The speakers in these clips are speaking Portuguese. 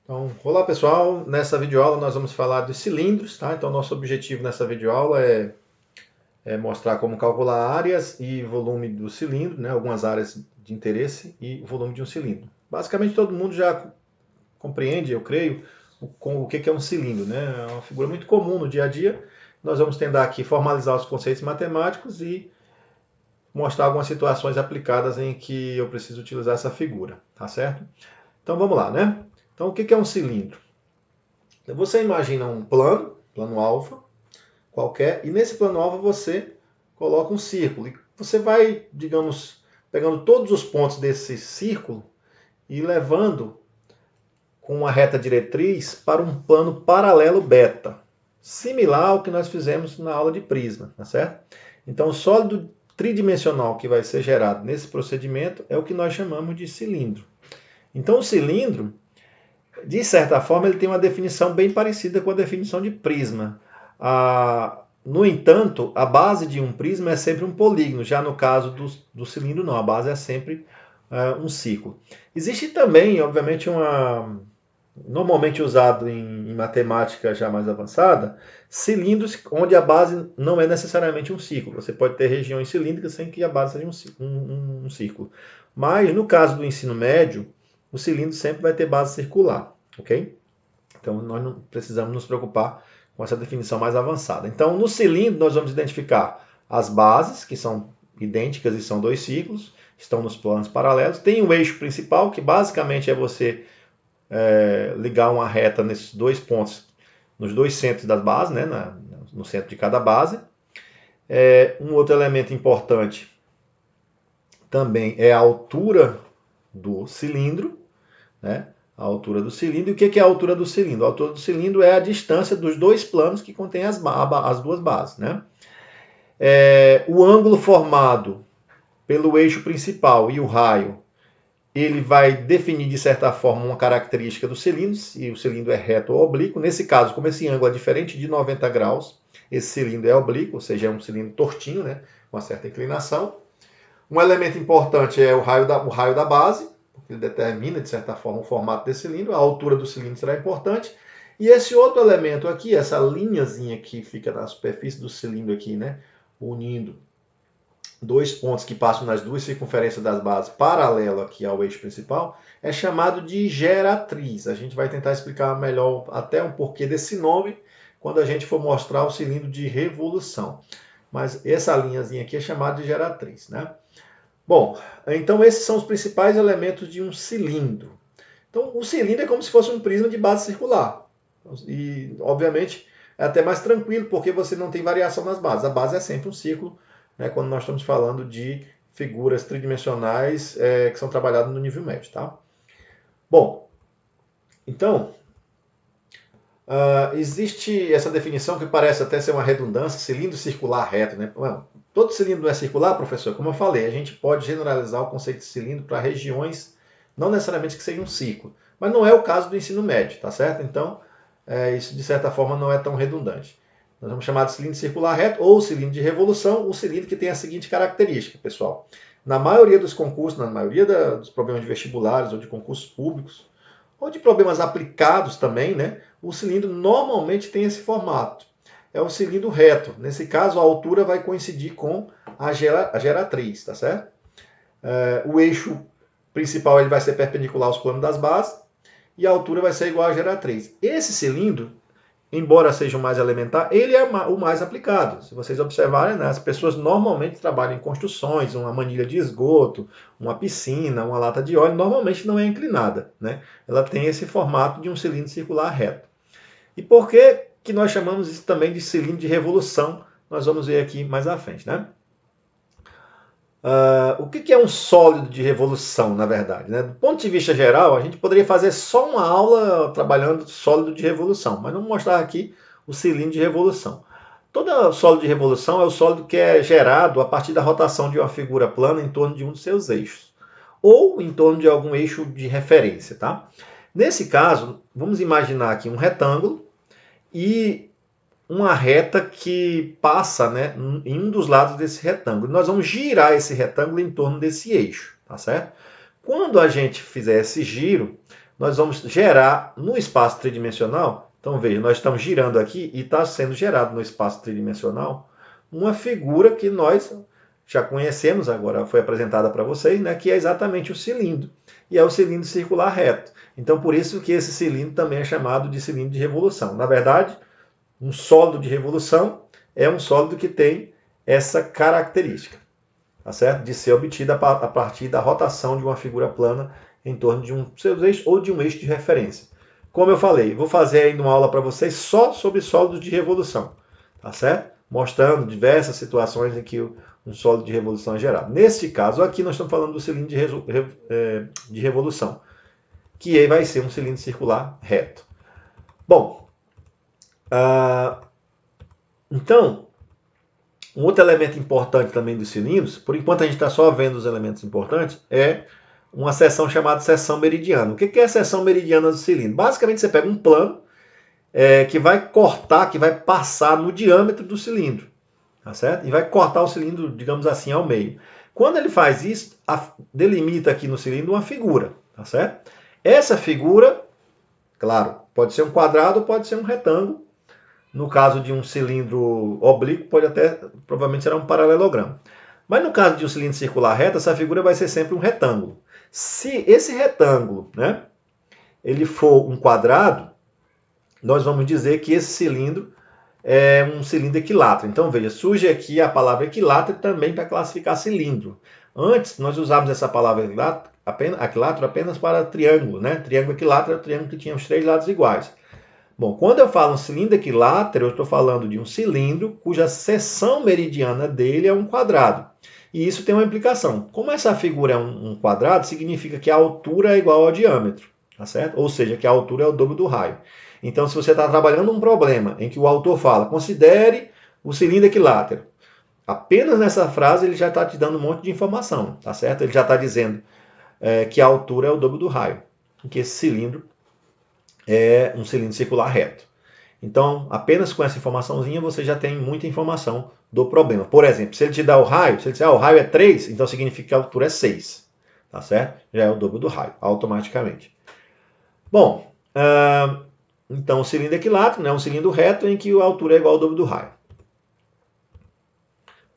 Então, olá pessoal, nessa videoaula nós vamos falar de cilindros, tá? Então, nosso objetivo nessa videoaula é mostrar como calcular áreas e volume do cilindro, né? Algumas áreas de interesse e o volume de um cilindro. Basicamente, todo mundo já compreende, eu creio, o que é um cilindro, né? É uma figura muito comum no dia a dia. Nós vamos tentar aqui formalizar os conceitos matemáticos e mostrar algumas situações aplicadas em que eu preciso utilizar essa figura, tá certo? Então, vamos lá, né? Então, o que é um cilindro? Você imagina um plano alfa qualquer, e nesse plano alfa você coloca um círculo. E você vai, digamos, pegando todos os pontos desse círculo e levando com uma reta diretriz para um plano paralelo beta, similar ao que nós fizemos na aula de prisma, tá certo? Então, o sólido tridimensional que vai ser gerado nesse procedimento é o que nós chamamos de cilindro. Então, o cilindro, de certa forma, ele tem uma definição bem parecida com a definição de prisma. No entanto, a base de um prisma é sempre um polígono, já no caso do cilindro não, a base é sempre um círculo. Existe também, obviamente, normalmente usado em matemática já mais avançada, cilindros onde a base não é necessariamente um círculo. Você pode ter regiões cilíndricas sem que a base seja um círculo. Mas no caso do ensino médio, o cilindro sempre vai ter base circular, ok? Então nós não precisamos nos preocupar com essa definição mais avançada. Então no cilindro nós vamos identificar as bases, que são idênticas e são dois ciclos, estão nos planos paralelos. Tem o eixo principal, que basicamente é você ligar uma reta nesses dois pontos, nos dois centros das bases, né, no centro de cada base. Um outro elemento importante também é a altura do cilindro, né? A altura do cilindro. E o que é a altura do cilindro? A altura do cilindro é a distância dos dois planos que contêm as duas bases, né? O ângulo formado pelo eixo principal e o raio, ele vai definir, de certa forma, uma característica do cilindro, se o cilindro é reto ou oblíquo. Nesse caso, como esse ângulo é diferente de 90 graus, esse cilindro é oblíquo, ou seja, é um cilindro tortinho, né, com uma certa inclinação. Um elemento importante é o raio da base, porque ele determina, de certa forma, o formato desse cilindro. A altura do cilindro será importante. E esse outro elemento aqui, essa linhazinha que fica na superfície do cilindro aqui, né, unindo dois pontos que passam nas duas circunferências das bases paralelo aqui ao eixo principal, é chamado de geratriz. A gente vai tentar explicar melhor até um porquê desse nome quando a gente for mostrar o cilindro de revolução. Mas essa linhazinha aqui é chamada de geratriz, né? Bom, então esses são os principais elementos de um cilindro. Então, o cilindro é como se fosse um prisma de base circular. E, obviamente, é até mais tranquilo, porque você não tem variação nas bases. A base é sempre um círculo, né, quando nós estamos falando de figuras tridimensionais que são trabalhadas no nível médio. Tá? Bom, então, existe essa definição que parece até ser uma redundância, cilindro circular reto. Né? Well, todo cilindro não é circular, professor? Como eu falei, a gente pode generalizar o conceito de cilindro para regiões, não necessariamente que seja um círculo. Mas não é o caso do ensino médio, tá certo? Então, isso de certa forma não é tão redundante. Nós vamos chamar de cilindro circular reto ou cilindro de revolução, o cilindro que tem a seguinte característica, pessoal. Na maioria dos concursos, na maioria dos problemas de vestibulares ou de concursos públicos, ou de problemas aplicados também, né? O cilindro normalmente tem esse formato. É o cilindro reto. Nesse caso, a altura vai coincidir com a geratriz, tá certo? O eixo principal ele vai ser perpendicular aos planos das bases e a altura vai ser igual à geratriz. Esse cilindro, embora seja o mais elementar, ele é o mais aplicado. Se vocês observarem, né, as pessoas normalmente trabalham em construções, uma manilha de esgoto, uma piscina, uma lata de óleo, normalmente não é inclinada. Né? Ela tem esse formato de um cilindro circular reto. E por que nós chamamos isso também de cilindro de revolução? Nós vamos ver aqui mais à frente. Né? O que é um sólido de revolução, na verdade? Né? Do ponto de vista geral, a gente poderia fazer só uma aula trabalhando sólido de revolução, mas vamos mostrar aqui o cilindro de revolução. Todo sólido de revolução é o sólido que é gerado a partir da rotação de uma figura plana em torno de um dos seus eixos, ou em torno de algum eixo de referência. Tá? Nesse caso, vamos imaginar aqui um retângulo e uma reta que passa, né, em um dos lados desse retângulo. Nós vamos girar esse retângulo em torno desse eixo, tá certo? Quando a gente fizer esse giro, nós vamos gerar no espaço tridimensional. Então veja, nós estamos girando aqui e está sendo gerado no espaço tridimensional uma figura que nós já conhecemos, agora foi apresentada para vocês, né, que é exatamente o cilindro. E é o cilindro circular reto. Então por isso que esse cilindro também é chamado de cilindro de revolução. Na verdade, um sólido de revolução é um sólido que tem essa característica, tá certo? De ser obtida a partir da rotação de uma figura plana em torno de um seu eixo ou de um eixo de referência. Como eu falei, vou fazer ainda uma aula para vocês só sobre sólidos de revolução, tá certo? Mostrando diversas situações em que um sólido de revolução é gerado. Neste caso aqui, nós estamos falando do cilindro de revolução, que vai ser um cilindro circular reto. Bom, então, um outro elemento importante também dos cilindros, por enquanto a gente está só vendo os elementos importantes, é uma seção chamada seção meridiana. O que é a seção meridiana do cilindro? Basicamente você pega um plano que vai cortar, que vai passar no diâmetro do cilindro, tá certo? E vai cortar o cilindro, digamos assim, ao meio. Quando ele faz isso, delimita aqui no cilindro uma figura, tá certo? Essa figura, claro, pode ser um quadrado ou pode ser um retângulo. No caso de um cilindro oblíquo, provavelmente será um paralelogramo. Mas no caso de um cilindro circular reto, essa figura vai ser sempre um retângulo. Se esse retângulo, né, ele for um quadrado, nós vamos dizer que esse cilindro é um cilindro equilátero. Então veja, surge aqui a palavra equilátero também para classificar cilindro. Antes nós usávamos essa palavra equilátero apenas para triângulo, né? Triângulo equilátero é o triângulo que tinha os três lados iguais. Bom, quando eu falo um cilindro equilátero, eu estou falando de um cilindro cuja seção meridiana dele é um quadrado. E isso tem uma implicação. Como essa figura é um quadrado, significa que a altura é igual ao diâmetro, tá certo? Ou seja, que a altura é o dobro do raio. Então, se você está trabalhando um problema em que o autor fala, considere o cilindro equilátero, apenas nessa frase ele já está te dando um monte de informação, tá certo? Ele já está dizendo que a altura é o dobro do raio, que esse cilindro é um cilindro circular reto. Então, apenas com essa informaçãozinha você já tem muita informação do problema. Por exemplo, se ele te dá o raio, se ele disser o raio é 3, então significa que a altura é 6. Tá certo? Já é o dobro do raio, automaticamente. Bom, então o cilindro equilátero, né, um cilindro reto em que a altura é igual ao dobro do raio.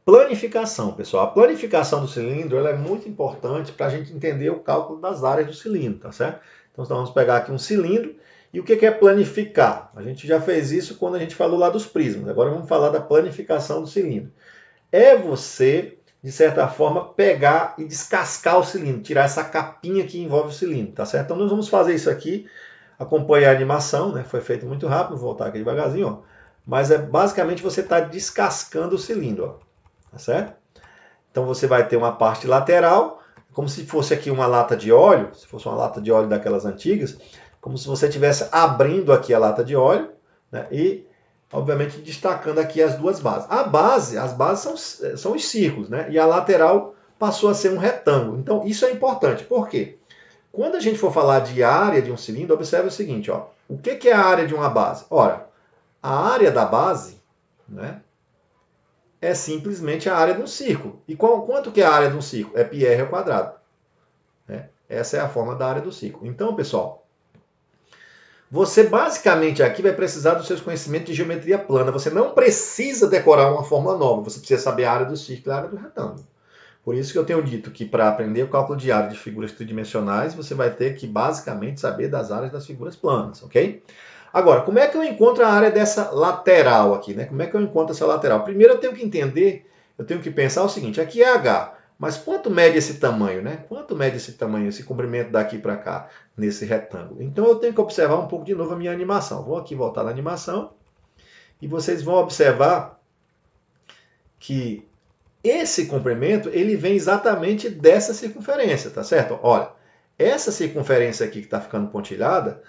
Planificação, pessoal. A planificação do cilindro ela é muito importante para a gente entender o cálculo das áreas do cilindro, tá certo? Então, vamos pegar aqui um cilindro. E o que é planificar? A gente já fez isso quando a gente falou lá dos prismas. Agora vamos falar da planificação do cilindro. É você, de certa forma, pegar e descascar o cilindro, tirar essa capinha que envolve o cilindro, tá certo? Então nós vamos fazer isso aqui, acompanhar a animação, né? Foi feito muito rápido, vou voltar aqui devagarzinho, ó. Mas basicamente você está descascando o cilindro, ó, tá certo? Então você vai ter uma parte lateral, como se fosse aqui uma lata de óleo, se fosse uma lata de óleo daquelas antigas, como se você estivesse abrindo aqui a lata de óleo, né, e, obviamente, destacando aqui as duas bases. As bases são os círculos, né, e a lateral passou a ser um retângulo. Então, isso é importante. Por quê? Quando a gente for falar de área de um cilindro, observe o seguinte, ó, o que é a área de uma base? Ora, a área da base, né, é simplesmente a área de um círculo. E quanto que é a área de um círculo? É πr ao quadrado. Né? Essa é a forma da área do círculo. Então, pessoal, você basicamente aqui vai precisar dos seus conhecimentos de geometria plana. Você não precisa decorar uma fórmula nova, você precisa saber a área do círculo e a área do retângulo. Por isso que eu tenho dito que para aprender o cálculo de área de figuras tridimensionais, você vai ter que basicamente saber das áreas das figuras planas, ok? Agora, como é que eu encontro a área dessa lateral aqui, né? Como é que eu encontro essa lateral? Primeiro eu tenho que entender, eu tenho que pensar o seguinte, aqui é H, mas quanto mede esse tamanho, né? Quanto mede esse tamanho, esse comprimento daqui para cá, nesse retângulo? Então eu tenho que observar um pouco de novo a minha animação. Vou aqui voltar na animação e vocês vão observar que esse comprimento, ele vem exatamente dessa circunferência, tá certo? Olha, essa circunferência aqui que está ficando pontilhada,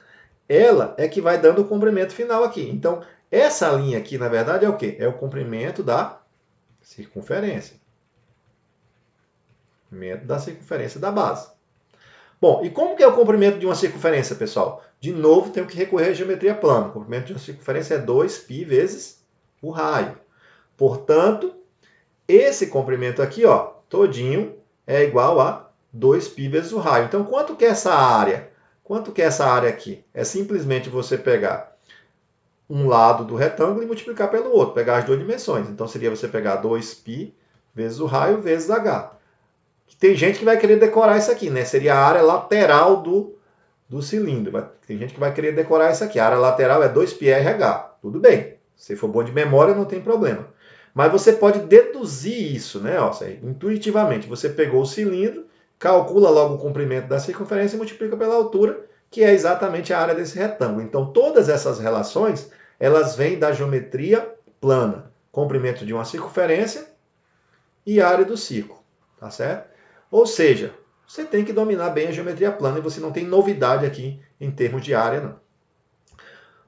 ela é que vai dando o comprimento final aqui. Então, essa linha aqui, na verdade, é o quê? É o comprimento da circunferência. Comprimento da circunferência da base. Bom, e como que é o comprimento de uma circunferência, pessoal? De novo, tenho que recorrer à geometria plana. O comprimento de uma circunferência é 2π vezes o raio. Portanto, esse comprimento aqui, ó, todinho, é igual a 2π vezes o raio. Então, quanto que é essa área? Quanto que é essa área aqui? É simplesmente você pegar um lado do retângulo e multiplicar pelo outro, pegar as duas dimensões. Então seria você pegar 2π vezes o raio vezes h. Tem gente que vai querer decorar isso aqui, né? Seria a área lateral do cilindro. Tem gente que vai querer decorar isso aqui. A área lateral é 2πrh. Tudo bem. Se for bom de memória, não tem problema. Mas você pode deduzir isso, né? Ó, intuitivamente. Você pegou o cilindro, calcula logo o comprimento da circunferência e multiplica pela altura, que é exatamente a área desse retângulo. Então, todas essas relações, elas vêm da geometria plana. Comprimento de uma circunferência e área do círculo. Tá certo? Ou seja, você tem que dominar bem a geometria plana e você não tem novidade aqui em termos de área, não.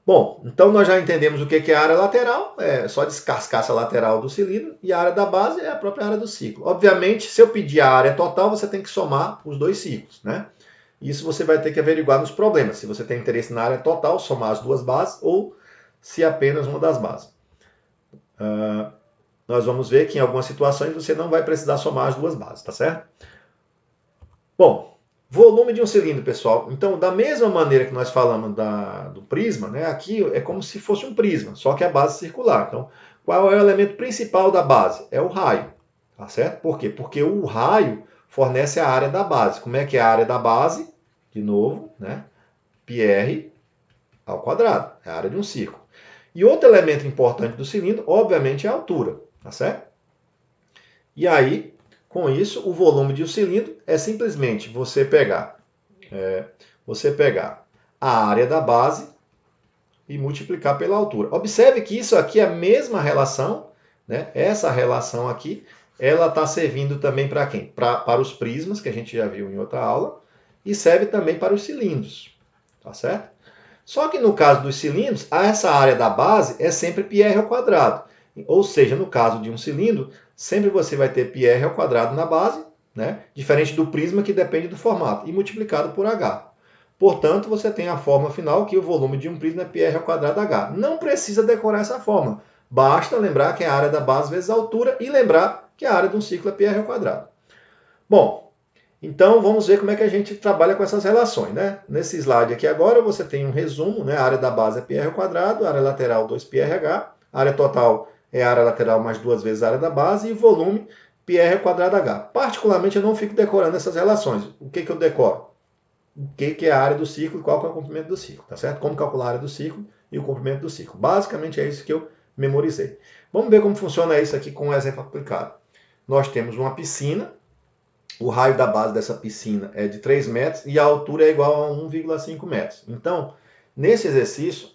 Bom, então nós já entendemos o que é a área lateral, é só descascar essa lateral do cilindro, e a área da base é a própria área do ciclo. Obviamente, se eu pedir a área total, você tem que somar os dois ciclos, né? Isso você vai ter que averiguar nos problemas, se você tem interesse na área total, somar as duas bases, ou se apenas uma das bases. Nós vamos ver que em algumas situações você não vai precisar somar as duas bases, tá certo? Bom, volume de um cilindro, pessoal. Então, da mesma maneira que nós falamos do prisma, né, aqui é como se fosse um prisma, só que a base circular. Então, qual é o elemento principal da base? É o raio, tá certo? Por quê? Porque o raio fornece a área da base. Como é que é a área da base? De novo, né? πr ao quadrado, é a área de um círculo. E outro elemento importante do cilindro, obviamente, é a altura, tá certo? E aí, com isso, o volume de um cilindro é simplesmente você pegar a área da base e multiplicar pela altura. Observe que isso aqui é a mesma relação, né? Essa relação aqui, ela está servindo também para quem? Para os prismas, que a gente já viu em outra aula, e serve também para os cilindros, tá certo? Só que no caso dos cilindros, essa área da base é sempre πr ao quadrado. Ou seja, no caso de um cilindro, sempre você vai ter πr ao quadrado na base, né? Diferente do prisma que depende do formato, e multiplicado por h. Portanto, você tem a fórmula final que o volume de um prisma é πr ao quadrado h. Não precisa decorar essa fórmula. Basta lembrar que é a área da base vezes a altura e lembrar que a área de um ciclo é πr ao quadrado. Bom, então, vamos ver como é que a gente trabalha com essas relações, né? Nesse slide aqui agora, você tem um resumo, né? A área da base é πr ao quadrado, a área lateral 2πrh, a área total é a área lateral mais duas vezes a área da base, e o volume πr ao quadrado h. Particularmente, eu não fico decorando essas relações. O que eu decoro? O que é a área do ciclo e qual que é o comprimento do ciclo, tá certo? Como calcular a área do ciclo e o comprimento do ciclo. Basicamente, é isso que eu memorizei. Vamos ver como funciona isso aqui com um exemplo aplicado. Nós temos uma piscina. O raio da base dessa piscina é de 3 metros e a altura é igual a 1,5 metros. Então, nesse exercício,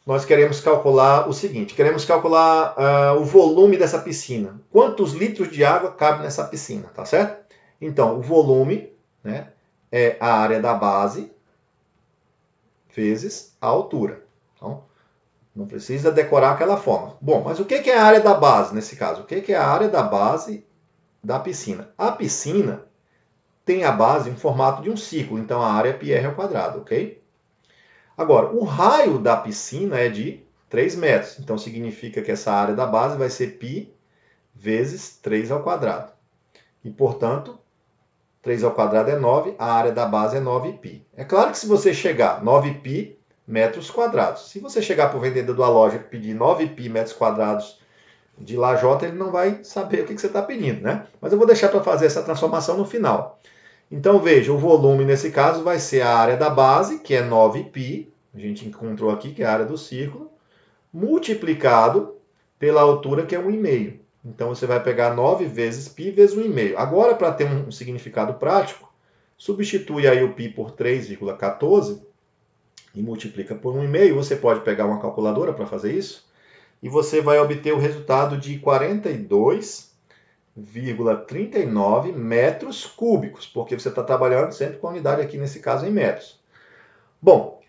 nós queremos calcular o seguinte, queremos calcular o volume dessa piscina. Quantos litros de água cabe nessa piscina, tá certo? Então, o volume, né, é a área da base vezes a altura. Então, não precisa decorar aquela forma. Bom, mas o que é a área da base nesse caso? O que é a área da base da piscina? A piscina tem a base em formato de um círculo, então a área é πr ao quadrado, ok? Agora, o raio da piscina é de 3 metros, então significa que essa área da base vai ser π vezes 3 ao quadrado. E, portanto, 3 ao quadrado é 9, a área da base é 9π. É claro que se você chegar 9π metros quadrados, se você chegar para o vendedor da loja e pedir 9π metros quadrados de lajota, ele não vai saber o que você está pedindo, né? Mas eu vou deixar para fazer essa transformação no final. Então, veja, o volume nesse caso vai ser a área da base, que é 9π, a gente encontrou aqui, que é a área do círculo, multiplicado pela altura, que é 1,5. Então, você vai pegar 9 vezes π vezes 1,5. Agora, para ter um significado prático, substitui aí o π por 3,14 e multiplica por 1,5. Você pode pegar uma calculadora para fazer isso, e você vai obter o resultado de 42,39 metros cúbicos, porque você está trabalhando sempre com a unidade aqui, nesse caso, em metros. Bom,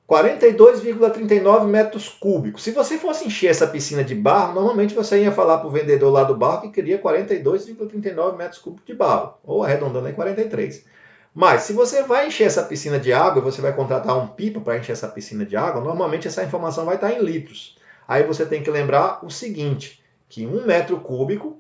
42,39 metros cúbicos. Se você fosse encher essa piscina de barro, normalmente você ia falar para o vendedor lá do barro que queria 42,39 metros cúbicos de barro, ou arredondando aí 43. Mas se você vai encher essa piscina de água e você vai contratar um pipa para encher essa piscina de água, normalmente essa informação vai estar em litros. Aí você tem que lembrar o seguinte, que em 1 metro cúbico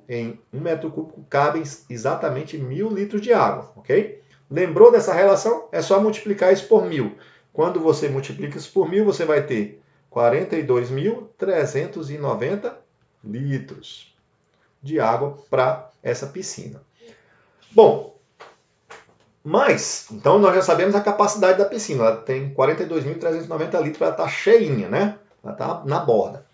cabem exatamente 1.000 litros de água, ok? Lembrou dessa relação? É só multiplicar isso por 1000. Quando você multiplica isso por 1000, você vai ter 42.390 litros de água para essa piscina. Bom, mas, então nós já sabemos a capacidade da piscina. Ela tem 42.390 litros, ela está cheinha, né? Ela está na borda.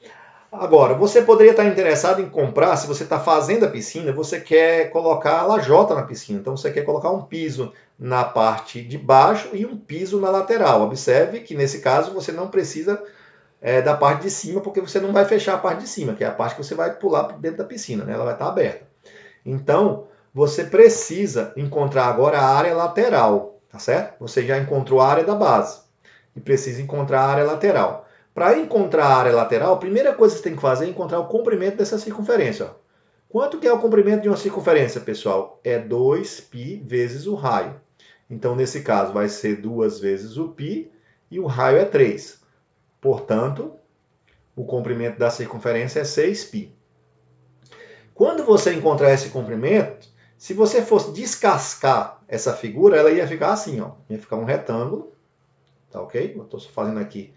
Agora, você poderia estar interessado em comprar, se você está fazendo a piscina, você quer colocar a lajota na piscina. Então você quer colocar um piso na parte de baixo e um piso na lateral. Observe que nesse caso você não precisa da parte de cima, porque você não vai fechar a parte de cima, que é a parte que você vai pular dentro da piscina, né? Ela vai estar aberta. Então, você precisa encontrar agora a área lateral, tá certo? Você já encontrou a área da base e precisa encontrar a área lateral. Para encontrar a área lateral, a primeira coisa que você tem que fazer é encontrar o comprimento dessa circunferência. Ó. Quanto que é o comprimento de uma circunferência, pessoal? É 2π vezes o raio. Então, nesse caso, vai ser 2 vezes o π e o raio é 3. Portanto, o comprimento da circunferência é 6π. Quando você encontrar esse comprimento, se você fosse descascar essa figura, ela ia ficar assim, ó. Ia ficar um retângulo, tá ok? Eu estou fazendo aqui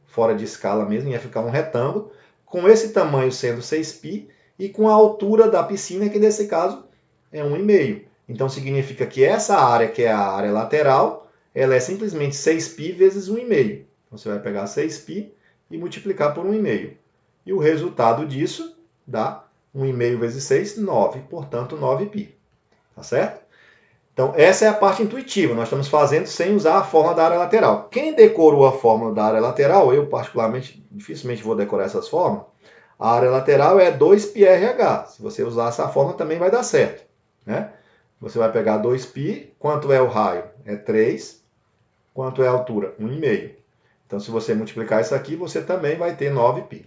fora de escala mesmo, ia ficar um retângulo, com esse tamanho sendo 6π e com a altura da piscina, que nesse caso é 1,5. Então significa que essa área, que é a área lateral, ela é simplesmente 6π vezes 1,5. Então você vai pegar 6π e multiplicar por 1,5. E o resultado disso dá 1,5 vezes 6, 9. Portanto, 9π. Tá certo? Então, essa é a parte intuitiva. Nós estamos fazendo sem usar a fórmula da área lateral. Quem decorou a fórmula da área lateral, eu particularmente dificilmente vou decorar essas fórmulas, a área lateral é 2πrh. Se você usar essa fórmula, também vai dar certo. Né? Você vai pegar 2π, quanto é o raio? É 3. Quanto é a altura? 1,5. Então, se você multiplicar isso aqui, você também vai ter 9π.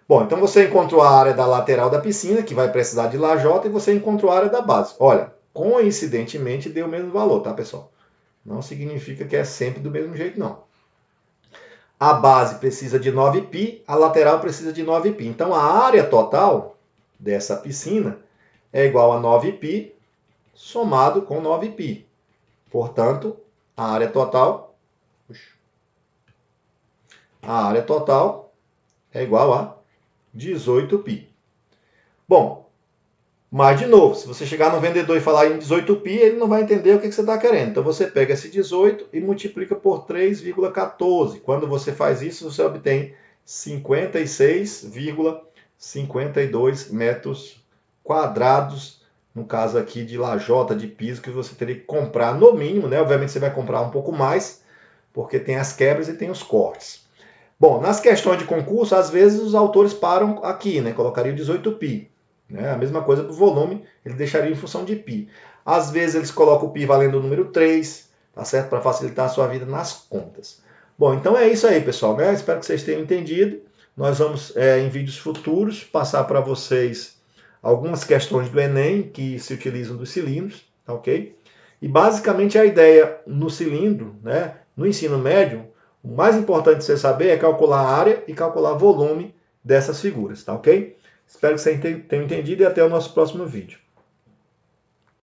Bom, então você encontrou a área da lateral da piscina, que vai precisar de lajota, e você encontrou a área da base. Olha, coincidentemente deu o mesmo valor, tá, pessoal? Não significa que é sempre do mesmo jeito, não. A base precisa de 9π, a lateral precisa de 9π. Então, a área total dessa piscina é igual a 9π somado com 9π. Portanto, a área total é igual a 18π. Bom, mas de novo, se você chegar no vendedor e falar em 18π, ele não vai entender o que você está querendo. Então você pega esse 18 e multiplica por 3,14. Quando você faz isso, você obtém 56,52 metros quadrados, no caso aqui de lajota de piso, que você teria que comprar no mínimo, né? Obviamente você vai comprar um pouco mais, porque tem as quebras e tem os cortes. Bom, nas questões de concurso, às vezes os autores param aqui, né? Colocariam 18π. Né? A mesma coisa para o volume, ele deixaria em função de π. Às vezes eles colocam o π valendo o número 3, tá certo? Para facilitar a sua vida nas contas. Bom, então é isso aí, pessoal. Né? Espero que vocês tenham entendido. Nós vamos, em vídeos futuros, passar para vocês algumas questões do Enem que se utilizam dos cilindros, tá ok? E basicamente a ideia no cilindro, né, no ensino médio, o mais importante você saber é calcular a área e calcular volume dessas figuras, tá ok? Espero que vocês tenham entendido e até o nosso próximo vídeo.